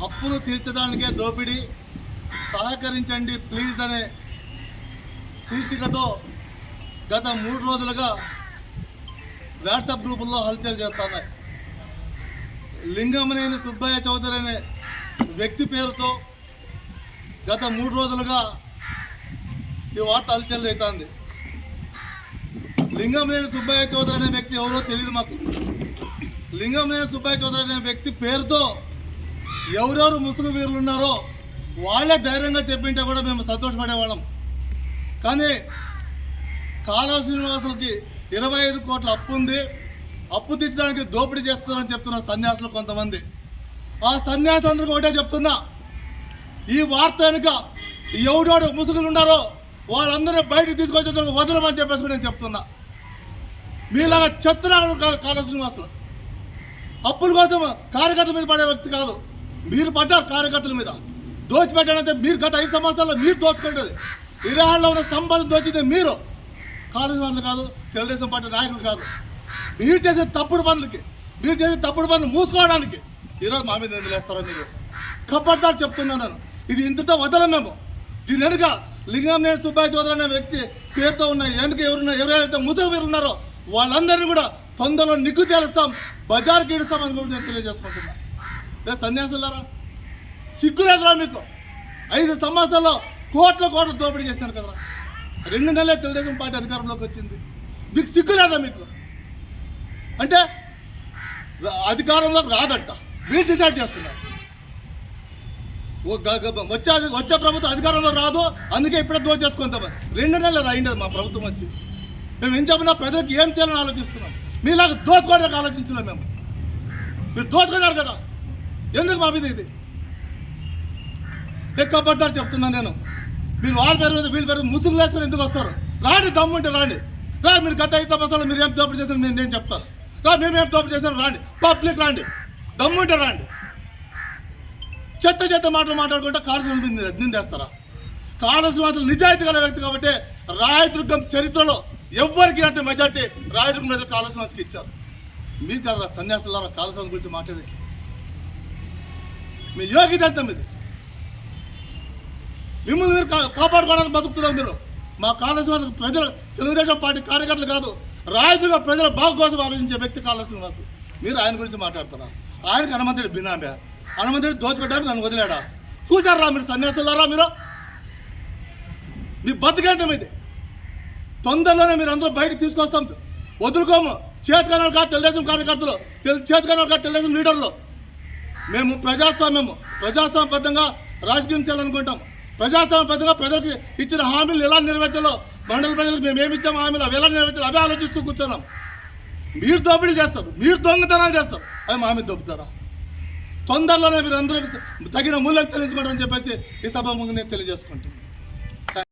అప్పులు తీర్చడానికే దోపిడీ, సహకరించండి ప్లీజ్ అనే శీర్షికతో గత 3 రోజులుగా వాట్సాప్ గ్రూపుల్లో హల్చల్ చేస్తున్నాయి. లింగమనేని సుబ్బయ్య చౌదరి అనే వ్యక్తి పేరుతో గత 3 రోజులుగా ఈ వార్త హల్చల్ అవుతుంది. లింగమనేని సుబ్బయ్య చౌదరి అనే వ్యక్తి ఎవరో తెలియదు మాకు. లింగమనేని సుబ్బయ్య చౌదరి అనే వ్యక్తి పేరుతో ఎవరెవరు ముసుగు వీరులు ఉన్నారో వాళ్ళే ధైర్యంగా చెప్పింటే కూడా మేము సంతోషపడేవాళ్ళం. కానీ కాలువ శ్రీనివాసులకి 25 కోట్ల అప్పు ఉంది, అప్పు తెచ్చడానికి దోపిడీ చేస్తున్నారని చెప్తున్న సన్యాసులు కొంతమంది. ఆ సన్యాసులందరికీ ఒకటే చెప్తున్నా, ఈ వార్త వెనుక ఎవడోడు ముసుగులు ఉన్నారో వాళ్ళందరినీ బయటకు తీసుకొచ్చేందుకు వదలమని చెప్పేసి నేను చెప్తున్నా. మీలాగా చెప్తున్నారు కాలువ శ్రీనివాసులు. అప్పుల కోసం కార్యకర్తల మీద పడే వ్యక్తి కాదు. మీరు పడ్డారు కార్యకర్తల మీద. దోచిపెట్టాలంటే మీరు గత 5 సంవత్సరాల్లో మీరు దోచుకుంటుంది. ఇరాన్లో ఉన్న సంపద దోచింది మీరు, కాంగ్రెస్ వాళ్ళు కాదు, తెలుగుదేశం పార్టీ నాయకులు కాదు. మీరు చేసే తప్పుడు పనులకి, మీరు చేసే తప్పుడు పనులు మూసుకోవడానికి ఈరోజు మా మీద వదిలేస్తారో మీరు కప్పట్టారు చెప్తున్నాను నేను. ఇది ఇంతతో వదలం మేము. దీని వెనుక లింగమనేని సుబ్బయ్య చౌదరి అనే వ్యక్తి పేరుతో ఉన్న వెనుక ఎవరైతే ముసుగు మీరు ఉన్నారో వాళ్ళందరినీ కూడా తొందరలో నిగ్గు తేలుస్తాం, బజార్కి ఇడుస్తామని కూడా నేను తెలియజేసుకుంటున్నా. సన్యాసులారా, సిగ్గులేదురా మీకు? 5 సంవత్సరాల్లో కోట్ల దోపిడీ చేశారు కదా. 2 నెలలే తెలుగుదేశం పార్టీ అధికారంలోకి వచ్చింది. మీకు సిగ్గులేదా? మీకు అంటే అధికారంలోకి రాదట, మీరు డిసైడ్ చేస్తున్నారు. వచ్చే ప్రభుత్వం అధికారంలో రాదు, అందుకే ఇప్పుడే దోచేసుకుంటాం. 2 నెలలు రాయింది మా ప్రభుత్వం వచ్చి. మేము ఏం చెప్పినా ప్రజలకు ఏం చేయాలని ఆలోచిస్తున్నాం. మీలాగా దోచుకోవడానికి ఆలోచించలేం మేము. మీరు దోచుకున్నారు కదా, ఎందుకు మా మీద ఇది ఎక్కబడ్డారు చెప్తున్నాను నేను. మీరు వాళ్ళ పేరు మీద వీళ్ళ పేరు ముసుగులు వేసుకొని ఎందుకు వస్తారు? రాండి, దమ్ముంటే రాండి. మీరు గత 5 సంవత్సరాలు మీరు ఏం దోపిడీ చేశారు నేను చెప్తాను. మేమేం దోపిడీ చేశారు రాండి, పబ్లిక్ రాండి, దమ్ముంటే రాండి. చెత్త మాటలు మాట్లాడుకుంటే కాళేశ్వరం నిందేస్తారా? కాళేశ్వరం నిజాయితీ గల వ్యక్తి కాబట్టి రాయదుర్గం చరిత్రలో ఎవ్వరికి అంటే మెజార్టీ రాయదుర్గం ప్రజలు కాళేశ్వరానికి ఇచ్చారు. మీరు కదా సన్యాసులారా కాళేశ్వరం గురించి మాట్లాడేది? మీ యోగ్యత ఎంత మీది? మిమ్మల్ని మీరు కాపాడుకోవడానికి బతుకుతున్నారు మీరు. మా కాళేశ్వరం ప్రజలు, తెలుగుదేశం పార్టీ కార్యకర్తలు కాదు, రాయదుర్గ ప్రజల బాగు కోసం ఆలోచించే వ్యక్తి కాళేశ్వరం. మీరు ఆయన గురించి మాట్లాడుతున్నారు. ఆయనకి హనుమంతుడి బినామే, హనుమంతుడి దోచిపెట్టారు, నన్ను వదిలేడా? చూసారా మీరు సన్యాసులారా? మీరు మీ బతికేంత మీది. తొందరలోనే మీరు అందరూ బయటకు తీసుకొస్తాం, వదులుకోము. చేతకానాలు కాదు తెలుగుదేశం కార్యకర్తలు, చేతకానాలు కాదు తెలుగుదేశం లీడర్లు. మేము ప్రజాస్వామ్యబద్ధంగా రాజకీయం చేయాలనుకుంటాం. ప్రజాస్వామ్యబద్ధంగా ప్రజలకు ఇచ్చిన హామీలు ఎలా నెరవేర్చాలో, మండల ప్రజలకు మేము ఏమి ఇచ్చాము హామీలు అవి ఎలా నెరవేర్చాలో అవే ఆలోచిస్తూ కూర్చున్నాం. మీరు దోపిడీ చేస్తారు, మీరు దొంగతనాలు చేస్తారు, అవి మా మీద దొబ్బుతారా? తొందరలోనే మీరు అందరూ తగిన మూల్యం చెల్లించుకుంటారని చెప్పేసి ఈ సభ ముందు నేను తెలియజేసుకుంటాను.